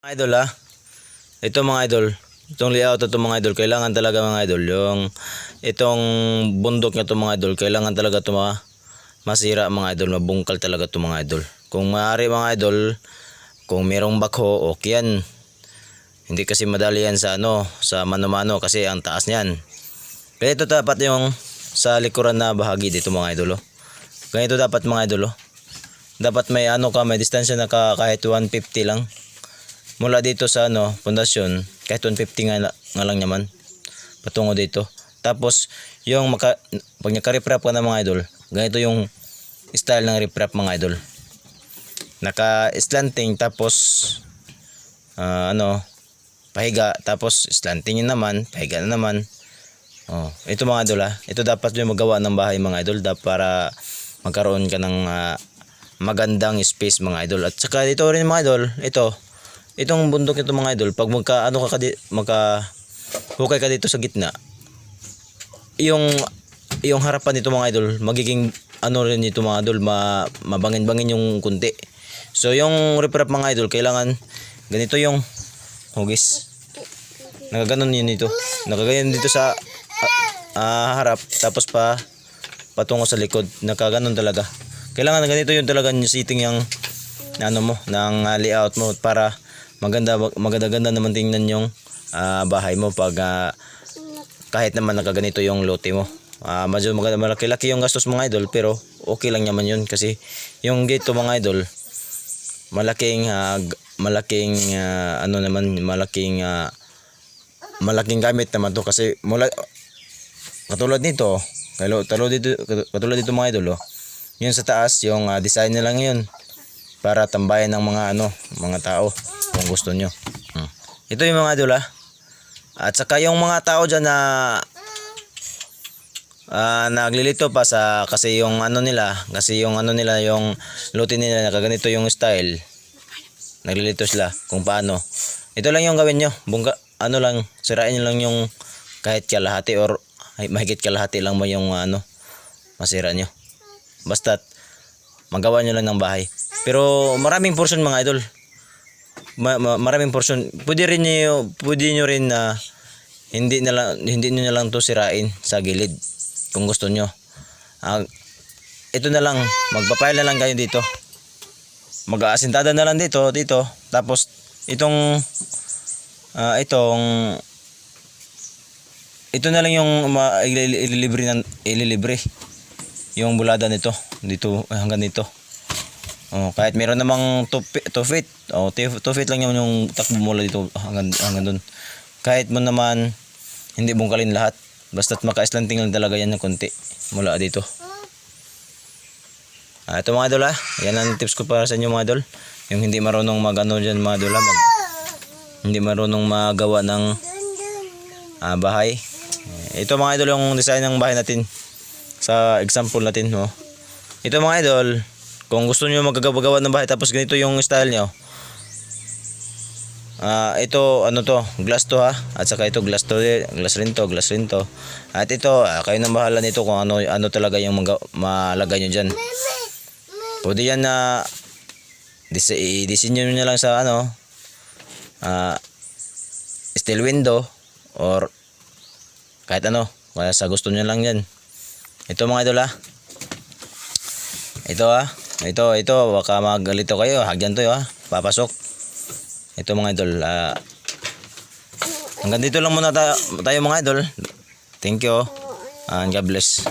Mga idol ito mga idol, itong layout ito mga idol, kailangan talaga mga idol, yung itong bundok niya ito mga idol, kailangan talaga ito masira mga idol, mabungkal talaga ito mga idol. Kung maaari mga idol, kung merong bakho, okay yan. Hindi kasi madali yan sa sa mano-mano kasi ang taas niyan. Kaya ito dapat yung sa likuran na bahagi dito mga idol. Ganito dapat mga idol. Dapat may may distansya na kahit 150 lang. Mula dito sa pundasyon, kahit 150 nga lang naman patungo dito. Tapos yung pag naka-reprap ka na mga idol, ganito yung style ng reprap mga idol. Naka-slanting tapos pahiga, tapos slanting yun naman, pahiga na naman. Ito mga idol ito dapat yung magawa ng bahay mga idol para magkaroon ka ng magandang space mga idol. At saka dito rin mga idol, itong bundok ito mga idol, pag hukay ka dito sa gitna, yung harapan nito mga idol, magiging rin ito mga idol, mabangin-bangin yung kunti. So yung reprap mga idol, kailangan ganito yung hugis. Nakaganon yun dito. Nakaganon dito sa harap, tapos patungo sa likod. Nakaganon talaga. Kailangan ganito yun talaga yung sitting yung ng layout mo para maganda naman tingnan yung bahay mo pag kahit naman nakaganito yung lote mo. Medyo malaki-laki yung gastos mga idol, pero okay lang naman yun kasi yung gate to mga idol, malaking gamit naman to kasi katulad nito mga idol yun sa taas, yung design na lang yun para tambayan ng mga tao kung gusto nyo. Ito yung mga idol at saka yung mga tao dyan na naglilito pa kasi yung yung lote nila nakaganito yung style, naglilito sila kung paano. Ito lang yung gawin nyo, sirain nyo lang yung kahit kalahati or mahigit kalahati lang mo yung masira nyo, basta magawa nyo lang ng bahay. Pero maraming portion mga idol, maraming portion. Pwede nyo rin na hindi nyo na lang to sirain sa gilid kung gusto nyo. Ito na lang, magpapile na lang kayo dito, mag-aasintada na lang dito. Tapos ito na lang yung ililibre yung bulada nito dito hanggang dito. Kahit meron namang 2 feet, 2 feet lang yung takbo mula dito hanggang doon. Kahit mo naman hindi bungkalin lahat, basta't maka-slanting lang talaga yan ng konti mula dito. Ito mga idol yan ang tips ko para sa inyo mga idol. Yung hindi marunong dyan mga idol, hindi marunong magawa ng bahay. Ito mga idol yung design ng bahay natin sa example natin. Ito mga idol, kung gusto niyo magagawa ng bahay tapos ganito yung style niyo, ito to, glass to at saka ito glass rin to. At ito kayo nang bahala nito kung ano talaga yung malagay niyo diyan. Pwede yan na i-disenyo niyo lang sa steel window or kahit kaya sa gusto niyo lang yan. Ito mga idol ito baka magalito kayo, hagyan to papasok. Ito mga idol, hanggang dito lang muna tayo mga idol. Thank you and God bless.